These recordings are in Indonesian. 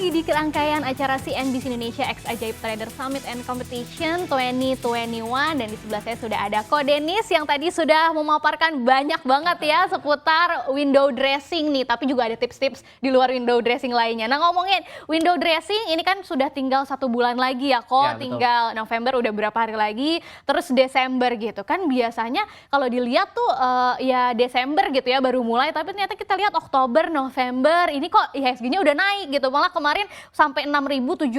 lagi di rangkaian acara CNBC Indonesia X Ajaib Trader Summit and Competition 2021 dan di sebelah saya sudah ada Ko Dennis yang tadi sudah memaparkan banyak banget ya seputar window dressing nih, tapi juga ada tips-tips di luar window dressing lainnya. Nah, ngomongin window dressing ini kan sudah tinggal 1 bulan lagi ya Ko, Ya, tinggal November udah berapa hari lagi, terus Desember gitu kan biasanya kalau dilihat tuh ya Desember gitu ya baru mulai, tapi ternyata kita lihat Oktober, November ini kok IHSG-nya udah naik gitu, malah kemarin sampai 6.754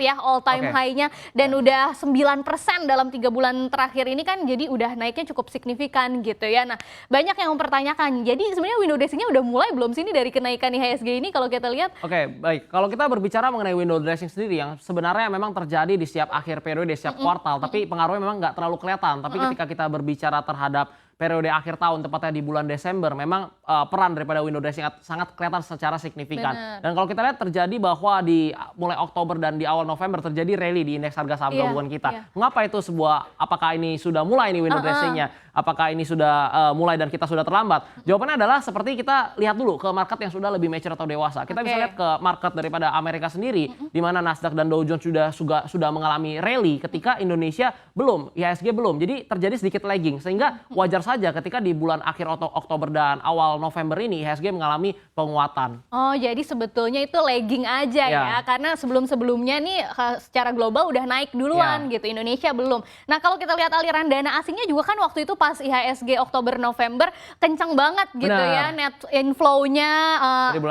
ya all time high-nya dan udah 9% dalam 3 bulan terakhir ini kan, jadi udah naiknya cukup signifikan gitu ya. Nah, banyak yang mempertanyakan, jadi sebenarnya window dressing-nya udah mulai belum sih ini dari kenaikan IHSG ini kalau kita lihat? Oke, baik. Kalau kita berbicara mengenai window dressing sendiri yang sebenarnya memang terjadi di setiap akhir periode, setiap kuartal, tapi pengaruhnya memang nggak terlalu kelihatan. Tapi ketika kita berbicara terhadap periode akhir tahun, tepatnya di bulan Desember, memang peran daripada window dressing sangat kelihatan secara signifikan. Dan kalau kita lihat terjadi bahwa di mulai Oktober dan di awal November terjadi rally di indeks harga saham gabungan kita. Mengapa itu apakah ini sudah mulai nih window dressing-nya? Apakah ini sudah mulai dan kita sudah terlambat? Jawabannya adalah seperti kita lihat dulu ke market yang sudah lebih mature atau dewasa. Kita bisa lihat ke market daripada Amerika sendiri, di mana Nasdaq dan Dow Jones sudah mengalami rally ketika Indonesia belum, IHSG belum. Jadi terjadi sedikit lagging, sehingga wajar saja ketika di bulan akhir Oktober dan awal November ini IHSG mengalami penguatan. Oh, jadi sebetulnya itu lagging aja ya, karena sebelum-sebelumnya nih secara global udah naik duluan gitu, Indonesia belum. Nah, kalau kita lihat aliran dana asingnya juga kan waktu itu pas IHSG Oktober November kencang banget gitu ya, net inflow-nya,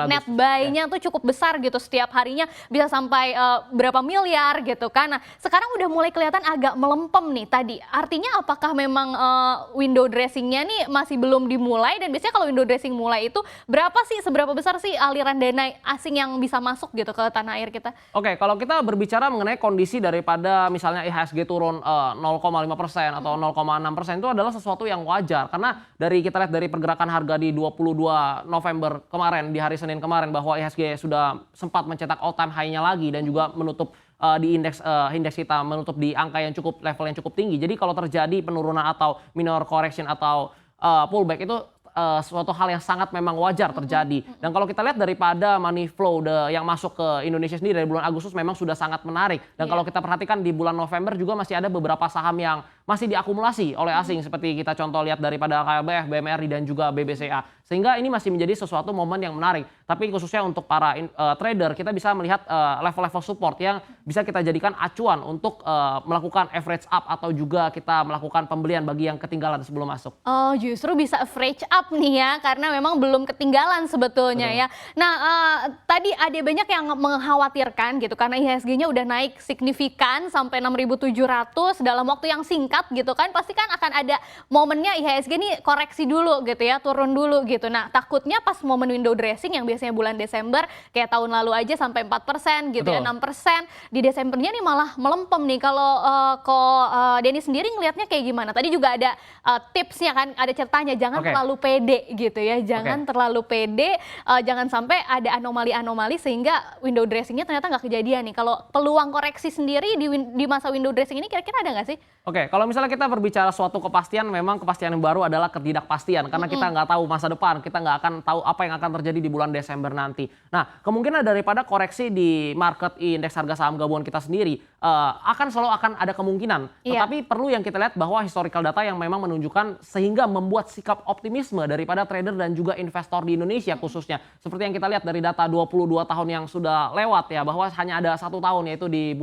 net buy-nya tuh cukup besar gitu, setiap harinya bisa sampai berapa miliar gitu kan. Nah, sekarang udah mulai kelihatan agak melempem nih tadi. Artinya apakah memang window dressing-nya nih masih belum dimulai, dan biasanya kalau window dressing mulai itu seberapa besar sih aliran dana asing yang bisa masuk gitu ke tanah air kita? Oke, kalau kita berbicara mengenai kondisi daripada misalnya IHSG turun 0,5% atau 0,6% itu adalah sesuatu yang wajar, karena kita lihat dari pergerakan harga di 22 November kemarin, di hari Senin kemarin, bahwa IHSG sudah sempat mencetak all time high-nya lagi dan juga menutup di indeks kita menutup di angka yang level yang cukup tinggi. Jadi kalau terjadi penurunan atau minor correction atau pullback itu suatu hal yang sangat memang wajar terjadi. Dan kalau kita lihat daripada money flow yang masuk ke Indonesia sendiri dari bulan Agustus memang sudah sangat menarik. Dan kalau kita perhatikan di bulan November juga masih ada beberapa saham yang masih diakumulasi oleh asing, seperti kita contoh lihat daripada KLBF, BMRI dan juga BBCA. Sehingga ini masih menjadi sesuatu momen yang menarik. Tapi khususnya untuk para trader, kita bisa melihat level-level support yang bisa kita jadikan acuan untuk melakukan average up atau juga kita melakukan pembelian bagi yang ketinggalan sebelum masuk. Oh, justru bisa average up nih ya, karena memang belum ketinggalan sebetulnya ya. Nah, tadi ada banyak yang mengkhawatirkan gitu, karena IHSG-nya udah naik signifikan sampai 6.700 dalam waktu yang singkat gitu kan, pasti kan akan ada momennya IHSG nih koreksi dulu gitu ya, turun dulu gitu. Nah, takutnya pas momen window dressing yang biasanya bulan Desember kayak tahun lalu aja sampai 4% gitu ya, 6%, di Desembernya nih malah melempem nih. Kalau Denny sendiri ngelihatnya kayak gimana? Tadi juga ada tipsnya kan, ada ceritanya, jangan terlalu pede gitu ya, jangan terlalu pede, jangan sampai ada anomali-anomali sehingga window dressingnya ternyata nggak kejadian nih. Kalau peluang koreksi sendiri di masa window dressing ini kira-kira ada nggak sih? Oke, kalau misalnya kita berbicara suatu kepastian, memang kepastian yang baru adalah ketidakpastian, karena kita nggak tahu masa depan, kita nggak akan tahu apa yang akan terjadi di bulan Desember nanti. Nah, kemungkinan daripada koreksi di market indeks harga saham gabungan kita sendiri selalu akan ada kemungkinan. Tetapi perlu yang kita lihat bahwa historical data yang memang menunjukkan sehingga membuat sikap optimisme daripada trader dan juga investor di Indonesia khususnya. Seperti yang kita lihat dari data 22 tahun yang sudah lewat ya, bahwa hanya ada 1 tahun yaitu di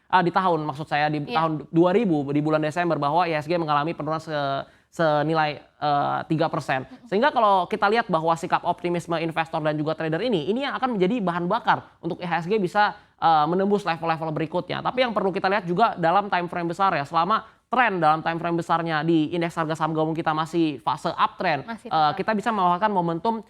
tahun 2000 di bulan Desember, bahwa IHSG mengalami penurunan senilai 3%. Sehingga kalau kita lihat bahwa sikap optimisme investor dan juga trader ini yang akan menjadi bahan bakar untuk IHSG bisa menembus level-level berikutnya. Tapi yang perlu kita lihat juga dalam time frame besar ya, selama tren dalam time frame besarnya di indeks harga saham gabungan kita masih fase uptrend, kita bisa memanfaatkan momentum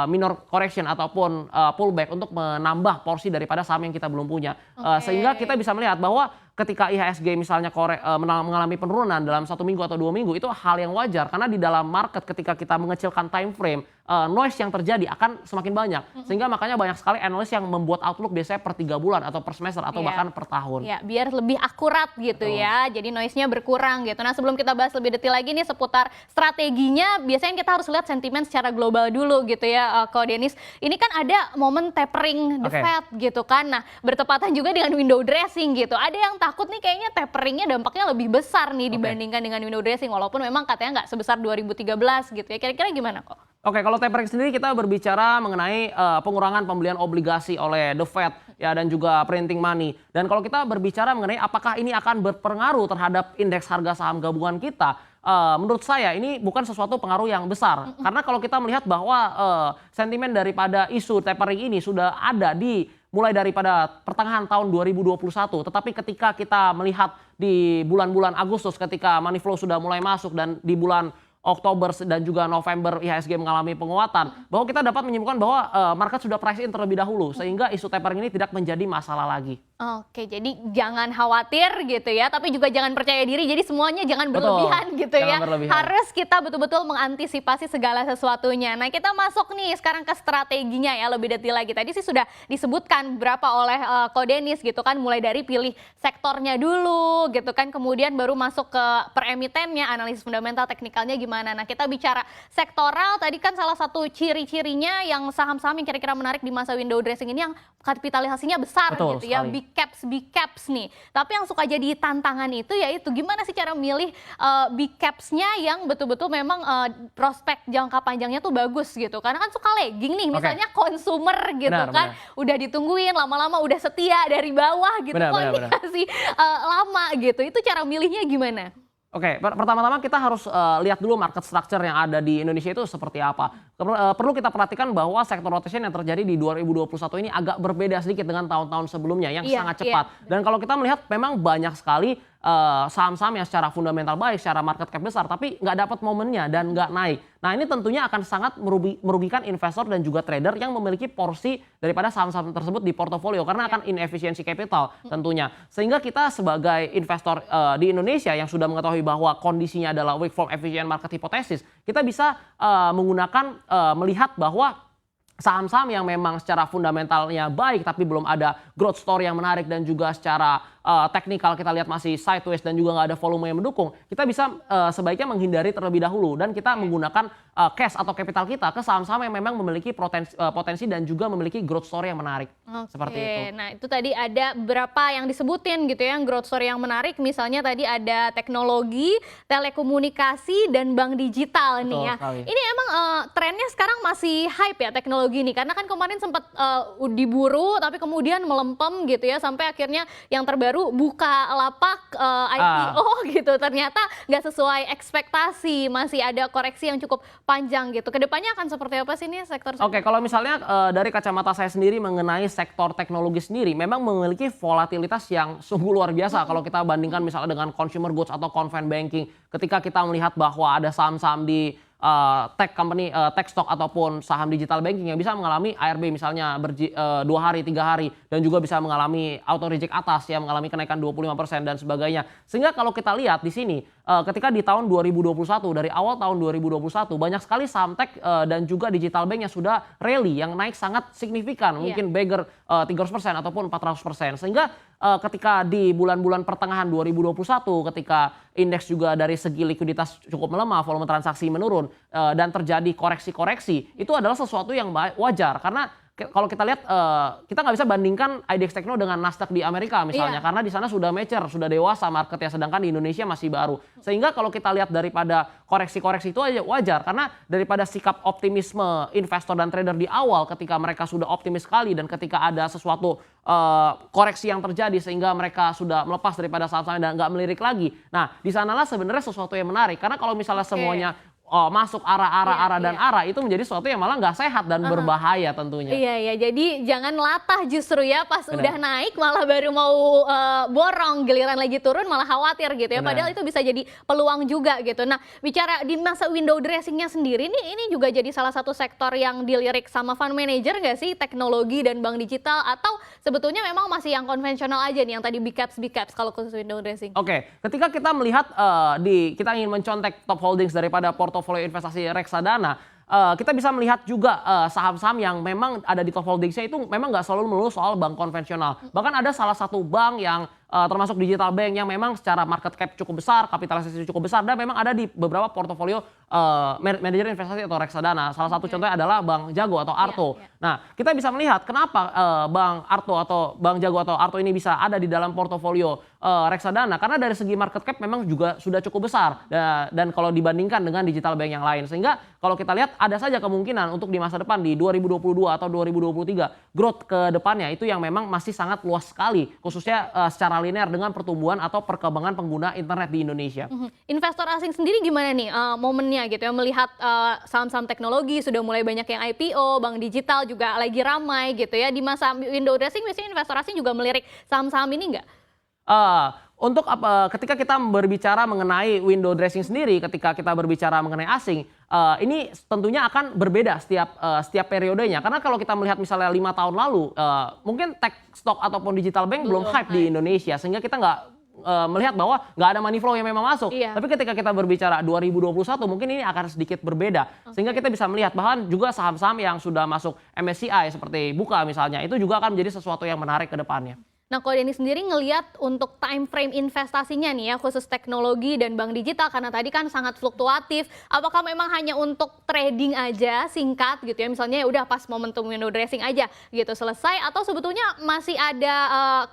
minor correction ataupun pullback untuk menambah porsi daripada saham yang kita belum punya. Sehingga kita bisa melihat bahwa ketika IHSG misalnya mengalami penurunan dalam 1 minggu atau 2 minggu, itu hal yang wajar karena di dalam market ketika kita mengecilkan time frame, noise yang terjadi akan semakin banyak. Sehingga makanya banyak sekali analis yang membuat outlook biasanya per 3 bulan atau per semester atau bahkan per tahun. Ya, biar lebih akurat gitu ya. Jadi noise-nya berkurang gitu. Nah, sebelum kita bahas lebih detail lagi nih seputar strateginya, biasanya kita harus lihat sentimen secara global dulu gitu ya, Ko Denis. Ini kan ada momen tapering the Fed gitu kan. Nah, bertepatan juga dengan window dressing gitu. Ada yang takut nih kayaknya taperingnya dampaknya lebih besar nih dibandingkan dengan window dressing. Walaupun memang katanya nggak sebesar 2013 gitu ya. Kira-kira gimana kok? Oke, kalau tapering sendiri kita berbicara mengenai pengurangan pembelian obligasi oleh The Fed ya dan juga printing money. Dan kalau kita berbicara mengenai apakah ini akan berpengaruh terhadap indeks harga saham gabungan kita, menurut saya ini bukan sesuatu pengaruh yang besar. Karena kalau kita melihat bahwa sentimen daripada isu tapering ini sudah ada mulai daripada pertengahan tahun 2021. Tetapi ketika kita melihat di bulan-bulan Agustus ketika money flow sudah mulai masuk dan di bulan Oktober dan juga November IHSG mengalami penguatan, bahwa kita dapat menyimpulkan bahwa market sudah price in terlebih dahulu sehingga isu tapering ini tidak menjadi masalah lagi. Oke, jadi jangan khawatir gitu ya, tapi juga jangan percaya diri. Jadi semuanya jangan berlebihan gitu ya. Harus kita betul-betul mengantisipasi segala sesuatunya. Nah, kita masuk nih sekarang ke strateginya ya lebih detail lagi. Tadi sih sudah disebutkan berapa oleh Ko Denis gitu kan, mulai dari pilih sektornya dulu gitu kan, kemudian baru masuk ke peremitennya, analisis fundamental teknikalnya gimana. Nah, kita bicara sektoral, tadi kan salah satu ciri-cirinya yang saham-saham yang kira-kira menarik di masa window dressing ini yang kapitalisasinya besar gitu ya, big caps nih. Tapi yang suka jadi tantangan itu yaitu gimana sih cara milih big capsnya yang betul-betul memang prospek jangka panjangnya tuh bagus gitu. Karena kan suka lagging nih, misalnya consumer gitu kan, udah ditungguin lama-lama udah setia dari bawah gitu, kok ini masih lama gitu. Itu cara milihnya gimana? Oke, pertama-tama kita harus lihat dulu market structure yang ada di Indonesia itu seperti apa. Perlu kita perhatikan bahwa sektor rotation yang terjadi di 2021 ini agak berbeda sedikit dengan tahun-tahun sebelumnya yang sangat cepat. Dan kalau kita melihat memang banyak sekali saham-saham yang secara fundamental baik, secara market cap besar, tapi nggak dapat momennya dan nggak naik. Nah, ini tentunya akan sangat merugikan investor dan juga trader yang memiliki porsi daripada saham-saham tersebut di portofolio karena akan inefisiensi capital tentunya. Sehingga kita sebagai investor di Indonesia yang sudah mengetahui bahwa kondisinya adalah weak from efficient market hypothesis, kita bisa menggunakan melihat bahwa saham-saham yang memang secara fundamentalnya baik tapi belum ada growth story yang menarik dan juga secara teknikal kita lihat masih sideways dan juga nggak ada volume yang mendukung, kita bisa sebaiknya menghindari terlebih dahulu dan kita menggunakan cash atau capital kita ke saham-saham yang memang memiliki potensi dan juga memiliki growth story yang menarik. Seperti itu. Nah, itu tadi ada beberapa yang disebutin gitu ya, yang growth story yang menarik. Misalnya tadi ada teknologi, telekomunikasi, dan bank digital nih ya. Ini emang trennya sekarang masih hype ya teknologi ini, karena kan kemarin sempat diburu tapi kemudian melempem gitu ya, sampai akhirnya yang terbaru buka lapak IPO gitu, ternyata nggak sesuai ekspektasi, masih ada koreksi yang cukup panjang gitu. Kedepannya akan seperti apa sih nih sektor? Oke, kalau misalnya dari kacamata saya sendiri mengenai sektor teknologi sendiri memang memiliki volatilitas yang sungguh luar biasa kalau kita bandingkan misalnya dengan consumer goods atau conventional banking. Ketika kita melihat bahwa ada saham-saham di tech company, tech stock ataupun saham digital banking yang bisa mengalami ARB misalnya 2 hari, 3 hari dan juga bisa mengalami auto reject atas yang mengalami kenaikan 25% dan sebagainya. Sehingga kalau kita lihat di sini ketika di tahun 2021 dari awal tahun 2021 banyak sekali saham tech dan juga digital bank yang sudah rally yang naik sangat signifikan, mungkin beggar 300% ataupun 400%. Sehingga ketika di bulan-bulan pertengahan 2021 ketika indeks juga dari segi likuiditas cukup melemah, volume transaksi menurun dan terjadi koreksi-koreksi, itu adalah sesuatu yang wajar karena kalau kita lihat kita nggak bisa bandingkan IDX Tekno dengan Nasdaq di Amerika misalnya karena di sana sudah mature, sudah dewasa marketnya, sedangkan di Indonesia masih baru. Sehingga kalau kita lihat daripada koreksi-koreksi itu aja wajar karena daripada sikap optimisme investor dan trader di awal ketika mereka sudah optimis sekali dan ketika ada sesuatu koreksi yang terjadi sehingga mereka sudah melepas daripada saham-saham dan nggak melirik lagi. Nah, di sanalah sebenarnya sesuatu yang menarik karena kalau misalnya semuanya masuk arah dan Iya. arah, itu menjadi sesuatu yang malah nggak sehat dan berbahaya tentunya. Iya, iya. Jadi jangan latah justru ya, pas Benar. udah naik malah baru mau borong, giliran lagi turun malah khawatir gitu ya. Benar. Padahal itu bisa jadi peluang juga gitu. Nah, bicara di masa window dressing-nya sendiri nih, ini juga jadi salah satu sektor yang dilirik sama fund manager nggak sih, teknologi dan bank digital, atau sebetulnya memang masih yang konvensional aja nih, yang tadi big caps kalau khusus window dressing? Oke, ketika kita melihat kita ingin mencontek top holdings daripada portofolio investasi reksadana, kita bisa melihat juga saham-saham yang memang ada di top holdingsnya itu memang nggak selalu melulu soal bank konvensional. Bahkan ada salah satu bank yang termasuk digital bank yang memang secara market cap cukup besar, kapitalisasi cukup besar, dan memang ada di beberapa portofolio manajer investasi atau reksadana. Salah satu contohnya adalah Bank Jago atau Arto. Iya. Nah, kita bisa melihat kenapa Bank Arto atau Bank Jago atau Arto ini bisa ada di dalam portofolio reksadana, karena dari segi market cap memang juga sudah cukup besar dan kalau dibandingkan dengan digital bank yang lain, sehingga kalau kita lihat ada saja kemungkinan untuk di masa depan di 2022 atau 2023 growth ke depannya itu yang memang masih sangat luas sekali, khususnya secara linear dengan pertumbuhan atau perkembangan pengguna internet di Indonesia. Investor asing sendiri gimana nih momennya gitu ya, melihat saham-saham teknologi sudah mulai banyak yang IPO, bank digital juga lagi ramai gitu ya. Di masa window dressing biasanya investor asing juga melirik saham-saham ini nggak? Untuk ketika kita berbicara mengenai window dressing sendiri, ketika kita berbicara mengenai asing, ini tentunya akan berbeda setiap periodenya. Karena kalau kita melihat misalnya 5 tahun lalu, mungkin tech stock ataupun digital bank belum hype di Indonesia, sehingga kita nggak melihat bahwa nggak ada money flow yang memang masuk. Iya. Tapi ketika kita berbicara 2021 mungkin ini akan sedikit berbeda. Sehingga kita bisa melihat bahkan juga saham-saham yang sudah masuk MSCI seperti Buka misalnya, itu juga akan menjadi sesuatu yang menarik ke depannya. Nah, kalau Denny sendiri ngelihat untuk time frame investasinya nih ya, khusus teknologi dan bank digital, karena tadi kan sangat fluktuatif, apakah memang hanya untuk trading aja singkat gitu ya, misalnya ya udah pas momentum window dressing aja gitu selesai, atau sebetulnya masih ada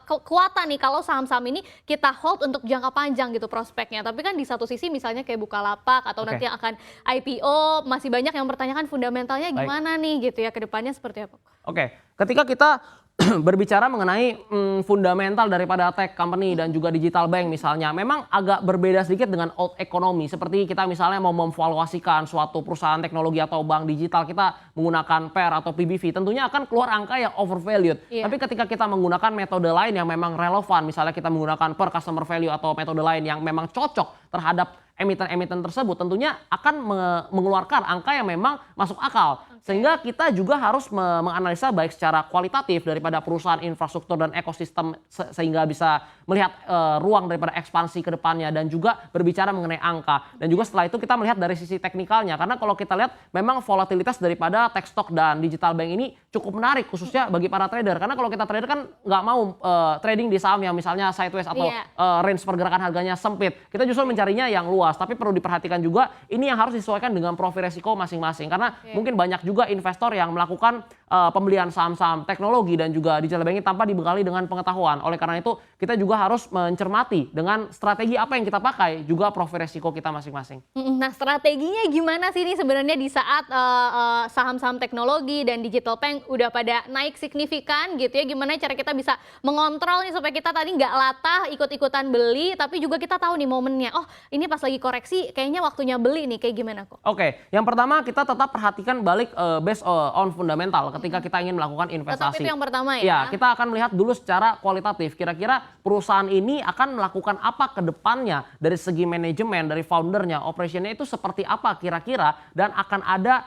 kekuatan nih kalau saham-saham ini kita hold untuk jangka panjang gitu prospeknya. Tapi kan di satu sisi misalnya kayak Bukalapak atau nanti akan IPO, masih banyak yang mempertanyakan fundamentalnya gimana nih gitu ya, ke depannya seperti apa? Oke, ketika kita berbicara mengenai fundamental daripada tech company dan juga digital bank misalnya, memang agak berbeda sedikit dengan old economy. Seperti kita misalnya mau memvaluasikan suatu perusahaan teknologi atau bank digital, kita menggunakan PER atau PBV, tentunya akan keluar angka yang overvalued. Iya. Tapi ketika kita menggunakan metode lain yang memang relevan, misalnya kita menggunakan per customer value atau metode lain yang memang cocok terhadap emiten-emiten tersebut, tentunya akan mengeluarkan angka yang memang masuk akal. Sehingga kita juga harus menganalisa baik secara kualitatif daripada perusahaan infrastruktur dan ekosistem sehingga bisa melihat ruang daripada ekspansi ke depannya dan juga berbicara mengenai angka. Dan juga setelah itu kita melihat dari sisi teknikalnya, karena kalau kita lihat memang volatilitas daripada tech stock dan digital bank ini cukup menarik khususnya bagi para trader. Karena kalau kita trader kan nggak mau trading di saham yang misalnya sideways atau range pergerakan harganya sempit. Kita justru mencarinya yang luas, tapi perlu diperhatikan juga ini yang harus disesuaikan dengan profil resiko masing-masing. Karena mungkin banyak juga investor yang melakukan pembelian saham-saham teknologi dan juga digital banking tanpa dibekali dengan pengetahuan. Oleh karena itu kita juga harus mencermati dengan strategi apa yang kita pakai, juga profil resiko kita masing-masing. Nah, strateginya gimana sih ini sebenarnya di saat saham-saham teknologi dan digital bank udah pada naik signifikan gitu ya, gimana cara kita bisa mengontrol nih supaya kita tadi nggak latah ikut-ikutan beli, tapi juga kita tahu nih momennya, oh ini pas lagi koreksi kayaknya waktunya beli nih, kayak gimana kok? Oke, yang pertama kita tetap perhatikan balik based on fundamental ketika kita ingin melakukan investasi. Tetap itu yang pertama ya? Ya, kita akan melihat dulu secara kualitatif. Kira-kira perusahaan ini akan melakukan apa ke depannya dari segi manajemen, dari foundernya, operationnya itu seperti apa kira-kira, dan akan ada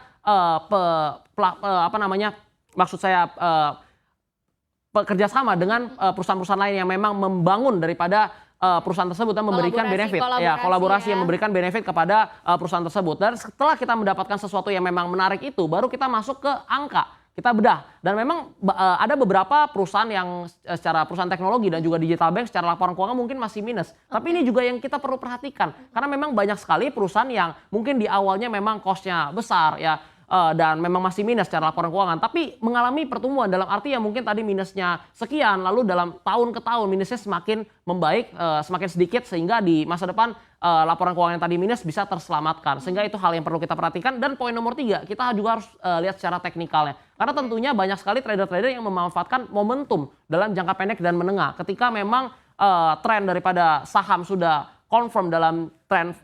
kerjasama dengan perusahaan-perusahaan lain yang memang membangun daripada perusahaan tersebut dan memberikan benefit, kolaborasi yang memberikan benefit kepada perusahaan tersebut. Dan setelah kita mendapatkan sesuatu yang memang menarik itu, baru kita masuk ke angka, kita bedah. Dan memang ada beberapa perusahaan yang secara perusahaan teknologi dan juga digital bank secara laporan keuangan mungkin masih minus. Tapi ini juga yang kita perlu perhatikan, karena memang banyak sekali perusahaan yang mungkin di awalnya memang cost-nya besar ya, dan memang masih minus secara laporan keuangan, tapi mengalami pertumbuhan dalam arti yang mungkin tadi minusnya sekian, lalu dalam tahun ke tahun minusnya semakin membaik, semakin sedikit, sehingga di masa depan laporan keuangan yang tadi minus bisa terselamatkan. Sehingga itu hal yang perlu kita perhatikan. Dan poin nomor 3, kita juga harus lihat secara teknikalnya. Karena tentunya banyak sekali trader-trader yang memanfaatkan momentum dalam jangka pendek dan menengah. Ketika memang tren daripada saham sudah confirm dalam tren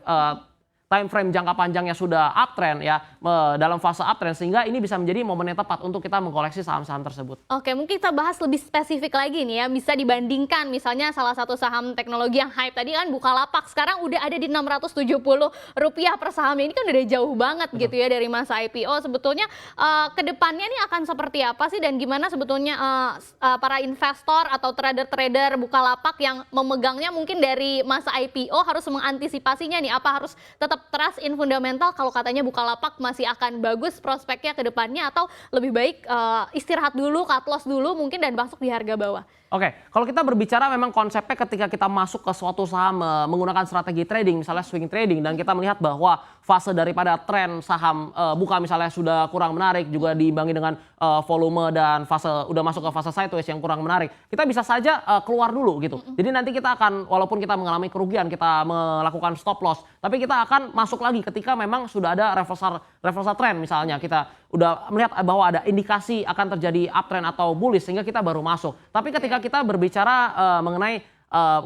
time frame jangka panjangnya sudah uptrend ya, dalam fase uptrend, sehingga ini bisa menjadi momen yang tepat untuk kita mengkoleksi saham-saham tersebut. Oke, mungkin kita bahas lebih spesifik lagi nih ya, bisa dibandingkan misalnya salah satu saham teknologi yang hype tadi kan Bukalapak, sekarang udah ada di Rp670 per sahamnya, ini kan udah jauh banget gitu ya dari masa IPO. Sebetulnya ke depannya nih akan seperti apa sih, dan gimana sebetulnya para investor atau trader-trader Bukalapak yang memegangnya mungkin dari masa IPO harus mengantisipasinya nih, apa harus tetap trust in fundamental kalau katanya Bukalapak masih akan bagus prospeknya ke depannya, atau lebih baik istirahat dulu, cut loss dulu mungkin dan masuk di harga bawah? Oke, kalau kita berbicara memang konsepnya ketika kita masuk ke suatu saham menggunakan strategi trading, misalnya swing trading, dan kita melihat bahwa fase daripada tren saham buka misalnya sudah kurang menarik, juga diimbangi dengan volume dan fase udah masuk ke fase sideways yang kurang menarik, kita bisa saja keluar dulu gitu. Jadi nanti kita akan, walaupun kita mengalami kerugian, kita melakukan stop loss, tapi kita akan masuk lagi ketika memang sudah ada reversal trend, misalnya kita udah melihat bahwa ada indikasi akan terjadi uptrend atau bullish, sehingga kita baru masuk. Tapi ketika kita berbicara mengenai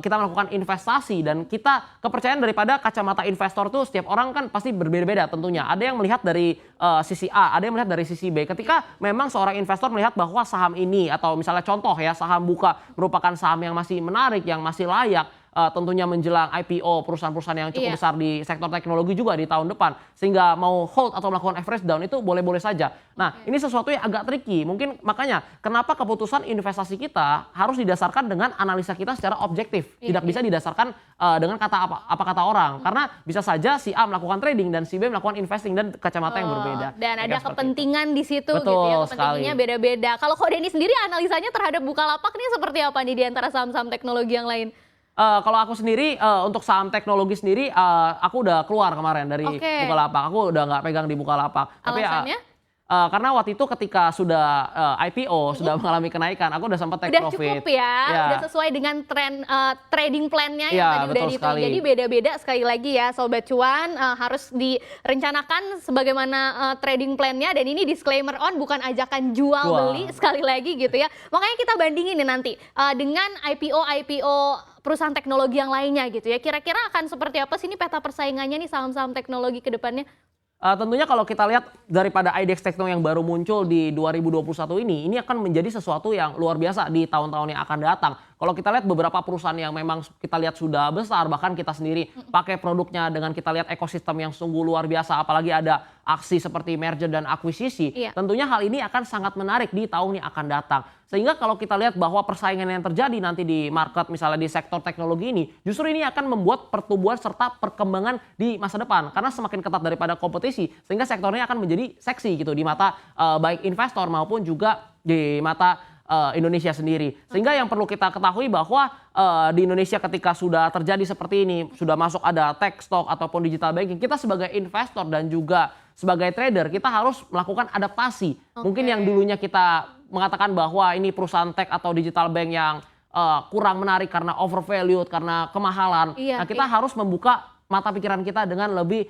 kita melakukan investasi, dan kita kepercayaan daripada kacamata investor tuh setiap orang kan pasti berbeda-beda tentunya. Ada yang melihat dari sisi A, ada yang melihat dari sisi B. Ketika memang seorang investor melihat bahwa saham ini, atau misalnya contoh ya, saham Buka merupakan saham yang masih menarik, yang masih layak, tentunya menjelang IPO perusahaan-perusahaan yang cukup besar di sektor teknologi juga di tahun depan, sehingga mau hold atau melakukan average down itu boleh-boleh saja. Nah, ini sesuatu yang agak tricky, mungkin makanya kenapa keputusan investasi kita harus didasarkan dengan analisa kita secara objektif, tidak bisa didasarkan dengan apa kata orang, karena bisa saja si A melakukan trading dan si B melakukan investing, dan kacamata yang berbeda. Dan ada kepentingan di situ. Betul, gitu ya, sekali. kepentingannya beda-beda. Kalau Ko Denny sendiri analisanya terhadap Bukalapak ini seperti apa nih di antara saham-saham teknologi yang lain? Kalau aku sendiri untuk saham teknologi sendiri aku udah keluar kemarin dari Bukalapak. Aku udah nggak pegang di Bukalapak. Alasannya? Tapi karena waktu itu ketika sudah IPO sudah mengalami kenaikan, aku udah sempat take Udah profit. cukup ya, udah sesuai dengan tren trading plan-nya yang tadi udah betul dihitung. sekali. Jadi beda-beda sekali lagi ya Sobat Cuan, harus direncanakan sebagaimana trading plan-nya, dan ini disclaimer on, bukan ajakan jual beli sekali lagi gitu ya. Makanya kita bandingin nih nanti dengan IPO perusahaan teknologi yang lainnya gitu ya. Kira-kira akan seperti apa sih ini peta persaingannya nih saham-saham teknologi ke depannya? Tentunya kalau kita lihat daripada IDX Tekno yang baru muncul di 2021 ini akan menjadi sesuatu yang luar biasa di tahun-tahun yang akan datang. Kalau kita lihat beberapa perusahaan yang memang kita lihat sudah besar, bahkan kita sendiri pakai produknya, dengan kita lihat ekosistem yang sungguh luar biasa, apalagi ada aksi seperti merger dan akuisisi, tentunya hal ini akan sangat menarik di tahun yang akan datang. Sehingga kalau kita lihat bahwa persaingan yang terjadi nanti di market, misalnya di sektor teknologi ini, justru ini akan membuat pertumbuhan serta perkembangan di masa depan. Karena semakin ketat daripada kompetisi, sehingga sektornya akan menjadi seksi gitu di mata baik investor maupun juga di mata Indonesia sendiri. Sehingga yang perlu kita ketahui bahwa di Indonesia ketika sudah terjadi seperti ini, sudah masuk ada tech stock ataupun digital banking, kita sebagai investor dan juga sebagai trader kita harus melakukan adaptasi. Mungkin yang dulunya kita mengatakan bahwa ini perusahaan tech atau digital bank yang kurang menarik karena overvalued, karena kemahalan. Nah, kita harus membuka mata pikiran kita dengan lebih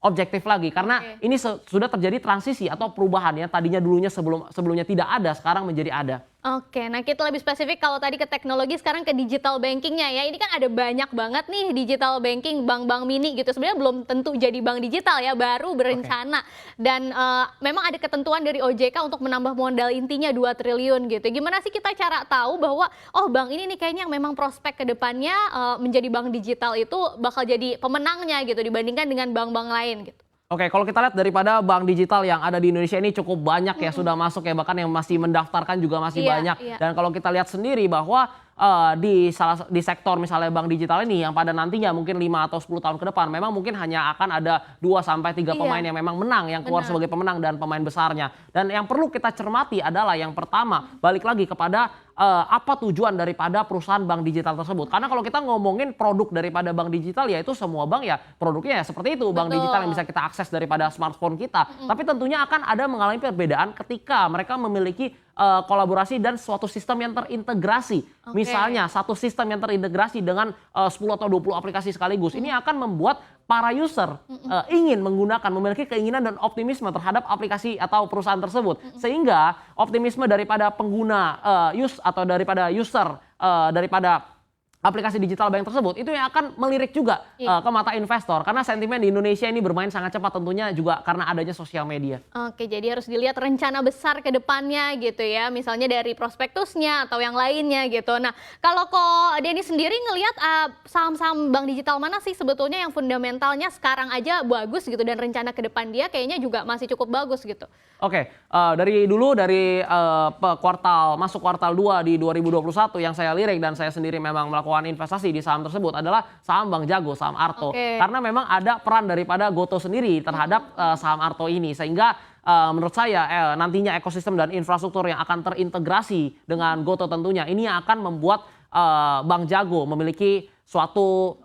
objektif lagi, karena ini sudah terjadi transisi atau perubahan ya, tadinya dulunya sebelumnya tidak ada, sekarang menjadi ada. Oke, nah kita lebih spesifik kalau tadi ke teknologi, sekarang ke digital bankingnya ya. Ini kan ada banyak banget nih digital banking, bank-bank mini gitu. Sebenarnya belum tentu jadi bank digital ya, baru berencana. Dan memang ada ketentuan dari OJK untuk menambah modal intinya 2 triliun gitu. Gimana sih kita cara tahu bahwa oh bank ini nih kayaknya yang memang prospek ke depannya menjadi bank digital itu bakal jadi pemenangnya gitu dibandingkan dengan bank-bank lain gitu. Oke, kalau kita lihat daripada bank digital yang ada di Indonesia ini cukup banyak ya, sudah masuk ya, bahkan yang masih mendaftarkan juga masih banyak. Dan kalau kita lihat sendiri bahwa di sektor misalnya bank digital ini yang pada nantinya mungkin 5 atau 10 tahun ke depan memang mungkin hanya akan ada 2 sampai 3 pemain yang memang menang, yang keluar sebagai pemenang dan pemain besarnya. Dan yang perlu kita cermati adalah yang pertama, balik lagi kepada apa tujuan daripada perusahaan bank digital tersebut. Karena kalau kita ngomongin produk daripada bank digital, ya itu semua bank ya produknya ya seperti itu, bank digital yang bisa kita akses daripada smartphone kita. Tapi tentunya akan ada mengalami perbedaan ketika mereka memiliki kolaborasi dan suatu sistem yang terintegrasi. Misalnya satu sistem yang terintegrasi dengan 10 atau 20 aplikasi sekaligus. Ini akan membuat para user ingin menggunakan, memiliki keinginan dan optimisme terhadap aplikasi atau perusahaan tersebut. Sehingga optimisme daripada pengguna atau daripada user daripada aplikasi digital bank tersebut itu yang akan melirik juga ke mata investor karena sentimen di Indonesia ini bermain sangat cepat tentunya juga karena adanya sosial media. Oke, jadi harus dilihat rencana besar ke depannya gitu ya, misalnya dari prospektusnya atau yang lainnya gitu. Nah, kalau kok Denny sendiri ngelihat saham-saham bank digital mana sih sebetulnya yang fundamentalnya sekarang aja bagus gitu dan rencana ke depan dia kayaknya juga masih cukup bagus gitu? Oke, dari masuk kuartal 2 di 2021 yang saya lirik dan saya sendiri memang melakukan investasi di saham tersebut adalah saham Bank Jago, saham Arto. Oke. Karena memang ada peran daripada Goto sendiri terhadap saham Arto ini sehingga menurut saya nantinya ekosistem dan infrastruktur yang akan terintegrasi dengan Goto tentunya ini yang akan membuat Bank Jago memiliki suatu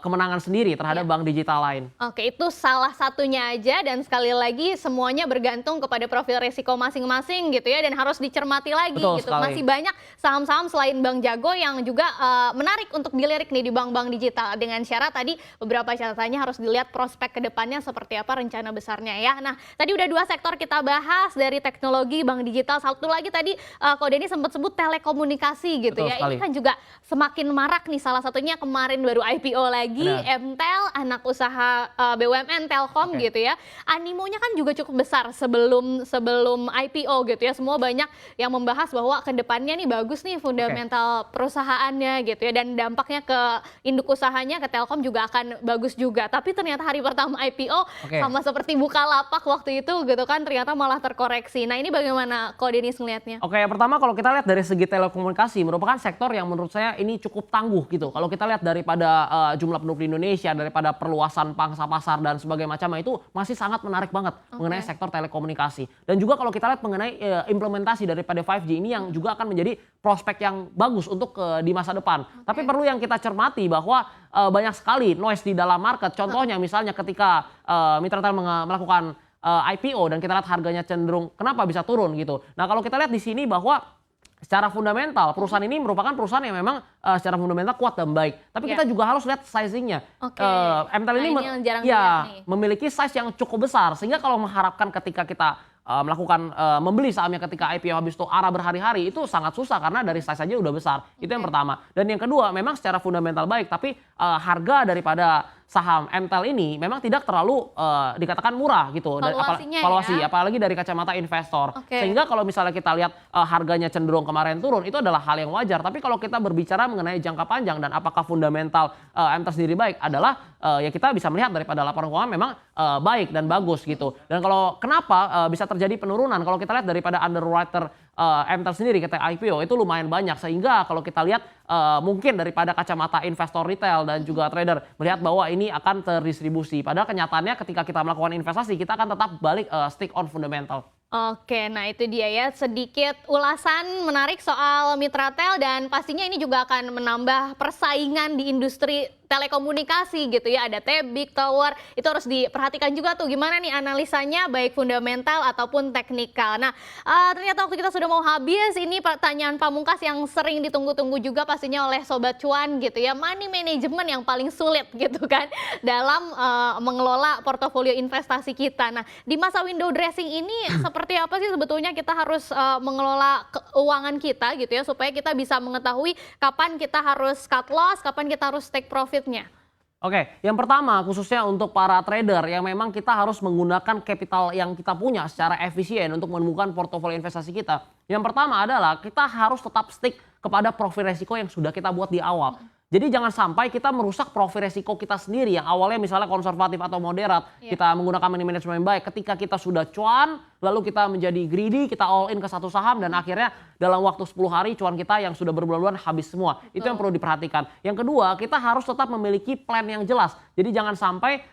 kemenangan sendiri terhadap bank digital lain. Oke, itu salah satunya aja dan sekali lagi semuanya bergantung kepada profil risiko masing-masing gitu ya dan harus dicermati lagi. Betul gitu. sekali. Masih banyak saham-saham selain Bank Jago yang juga menarik untuk dilirik nih di bank-bank digital dengan syarat tadi beberapa catatannya harus dilihat prospek ke depannya seperti apa rencana besarnya ya. Nah, tadi udah 2 sektor kita bahas dari teknologi bank digital. Satu lagi tadi Ko Denny sempat sebut telekomunikasi gitu. Betul ya. sekali. Ini kan juga semakin marak nih salah satunya kemarin baru IPO lagi, Benar. MTEL, anak usaha BUMN Telkom gitu ya. Animonya kan juga cukup besar sebelum IPO gitu ya. Semua banyak yang membahas bahwa ke depannya nih bagus nih fundamental perusahaannya gitu ya. Dan dampaknya ke induk usahanya, ke Telkom juga akan bagus juga. Tapi ternyata hari pertama IPO sama seperti Bukalapak waktu itu gitu kan ternyata malah terkoreksi. Nah ini bagaimana Ko Denny ngelihatnya? Oke, yang pertama kalau kita lihat dari segi telekomunikasi merupakan sektor yang menurut saya ini cukup tangguh gitu. Kalau kita lihat daripada jumlah penduduk di Indonesia, daripada perluasan pangsa pasar dan sebagainya macam itu masih sangat menarik banget mengenai sektor telekomunikasi. Dan juga kalau kita lihat mengenai implementasi daripada 5G ini yang juga akan menjadi prospek yang bagus untuk di masa depan. Tapi perlu yang kita cermati bahwa banyak sekali noise di dalam market. Contohnya misalnya ketika Mitratel melakukan IPO dan kita lihat harganya cenderung kenapa bisa turun gitu. Nah, kalau kita lihat di sini bahwa secara fundamental perusahaan ini merupakan perusahaan yang memang secara fundamental kuat dan baik. Tapi kita juga harus lihat sizingnya. MTEL ini memiliki size yang cukup besar sehingga kalau mengharapkan ketika kita melakukan membeli sahamnya ketika IPO habis itu arah berhari-hari itu sangat susah karena dari size saja udah besar. Itu yang pertama. Dan yang kedua memang secara fundamental baik tapi harga daripada saham MTEL ini memang tidak terlalu dikatakan murah gitu. Valuasi apalagi dari kacamata investor. Sehingga kalau misalnya kita lihat harganya cenderung kemarin turun itu adalah hal yang wajar. Tapi kalau kita berbicara mengenai jangka panjang dan apakah fundamental MTEL sendiri baik adalah ya kita bisa melihat daripada laporan keuangan memang baik dan bagus gitu. Dan kalau kenapa bisa terjadi penurunan kalau kita lihat daripada underwriter MTEL sendiri ketika IPO itu lumayan banyak sehingga kalau kita lihat mungkin daripada kacamata investor retail dan juga trader melihat bahwa ini akan terdistribusi. Padahal kenyataannya ketika kita melakukan investasi kita akan tetap balik stick on fundamental. Oke, nah itu dia ya sedikit ulasan menarik soal Mitratel dan pastinya ini juga akan menambah persaingan di industri telekomunikasi gitu ya. Ada Tebik, Tower, itu harus diperhatikan juga tuh gimana nih analisanya baik fundamental ataupun teknikal. Nah ternyata waktu kita sudah mau habis, ini pertanyaan pamungkas yang sering ditunggu-tunggu juga pastinya oleh Sobat Cuan gitu ya. Money management yang paling sulit gitu kan dalam mengelola portofolio investasi kita. Nah di masa window dressing ini seperti apa sih sebetulnya kita harus mengelola keuangan kita gitu ya supaya kita bisa mengetahui kapan kita harus cut loss, kapan kita harus take profitnya. Oke, yang pertama khususnya untuk para trader yang memang kita harus menggunakan capital yang kita punya secara efisien untuk menemukan portofolio investasi kita. Yang pertama adalah kita harus tetap stick kepada profil resiko yang sudah kita buat di awal. Jadi jangan sampai kita merusak profil resiko kita sendiri yang awalnya misalnya konservatif atau moderat. Kita menggunakan money management yang baik. Ketika kita sudah cuan, lalu kita menjadi greedy, kita all in ke satu saham dan akhirnya dalam waktu 10 hari cuan kita yang sudah berbulan-bulan habis semua. Itu yang perlu diperhatikan. Yang kedua, kita harus tetap memiliki plan yang jelas. Jadi jangan sampai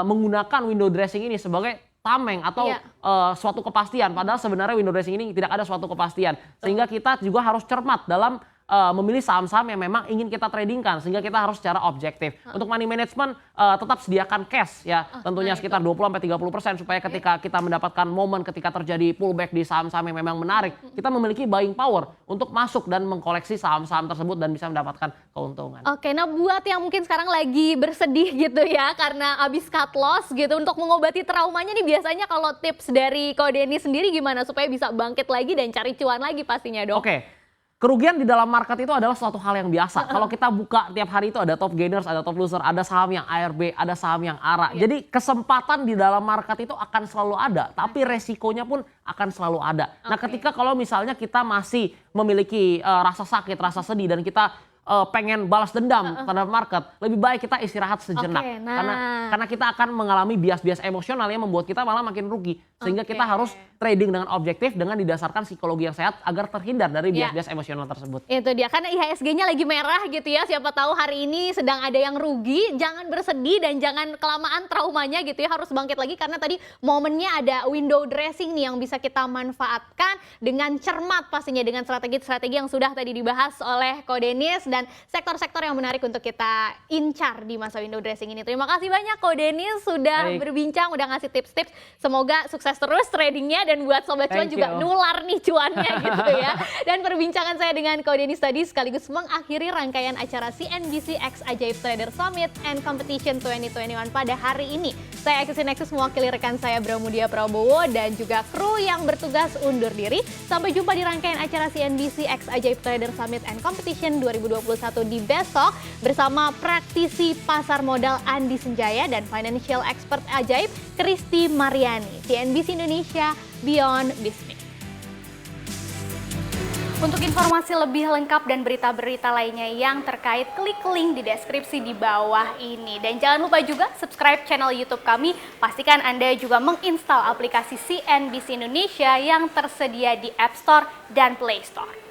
menggunakan window dressing ini sebagai tameng atau suatu kepastian. Padahal sebenarnya window dressing ini tidak ada suatu kepastian. Sehingga kita juga harus cermat dalam memilih saham-saham yang memang ingin kita tradingkan sehingga kita harus secara objektif. Untuk money management tetap sediakan cash ya, tentunya sekitar 20-30% supaya ketika kita mendapatkan momen ketika terjadi pullback di saham-saham yang memang menarik, kita memiliki buying power untuk masuk dan mengkoleksi saham-saham tersebut dan bisa mendapatkan keuntungan. Oke, nah buat yang mungkin sekarang lagi bersedih gitu ya karena habis cut loss gitu untuk mengobati traumanya nih biasanya kalau tips dari Ko Denny sendiri gimana supaya bisa bangkit lagi dan cari cuan lagi pastinya dong? Oke. kerugian di dalam market itu adalah suatu hal yang biasa. Kalau kita buka tiap hari itu ada top gainers, ada top loser, ada saham yang ARB, ada saham yang ARA. Jadi kesempatan di dalam market itu akan selalu ada, tapi resikonya pun akan selalu ada. Nah, ketika kalau misalnya kita masih memiliki rasa sakit, rasa sedih dan kita pengen balas dendam terhadap market, lebih baik kita istirahat sejenak. Karena kita akan mengalami bias-bias emosional yang membuat kita malah makin rugi. Sehingga kita harus trading dengan objektif dengan didasarkan psikologi yang sehat agar terhindar dari bias-bias emosional tersebut. Itu dia, karena IHSG-nya lagi merah gitu ya. Siapa tahu hari ini sedang ada yang rugi, jangan bersedih dan jangan kelamaan traumanya gitu ya. Harus bangkit lagi karena tadi momennya ada window dressing nih yang bisa kita manfaatkan dengan cermat pastinya dengan strategi-strategi yang sudah tadi dibahas oleh Ko Dennis dan sektor-sektor yang menarik untuk kita incar di masa window dressing ini. Terima kasih banyak Ko Dennis sudah berbincang, udah ngasih tips-tips. Semoga sukses terus tradingnya dan buat Sobat Cuan juga nular nih cuannya gitu ya. Dan perbincangan saya dengan Ko Dennis tadi sekaligus mengakhiri rangkaian acara CNBC X Ajaib Trader Summit and Competition 2021 pada hari ini. Saya Exis Nexus mewakili rekan saya Bramudia Prabowo dan juga kru yang bertugas undur diri. Sampai jumpa di rangkaian acara CNBC X Ajaib Trader Summit and Competition 2021 di besok bersama praktisi pasar modal Andi Senjaya dan financial expert ajaib Kristi Mariani. CNBC Indonesia Beyond Business. Untuk informasi lebih lengkap dan berita-berita lainnya yang terkait, klik link di deskripsi di bawah ini. Dan jangan lupa juga subscribe channel YouTube kami. Pastikan Anda juga menginstal aplikasi CNBC Indonesia yang tersedia di App Store dan Play Store.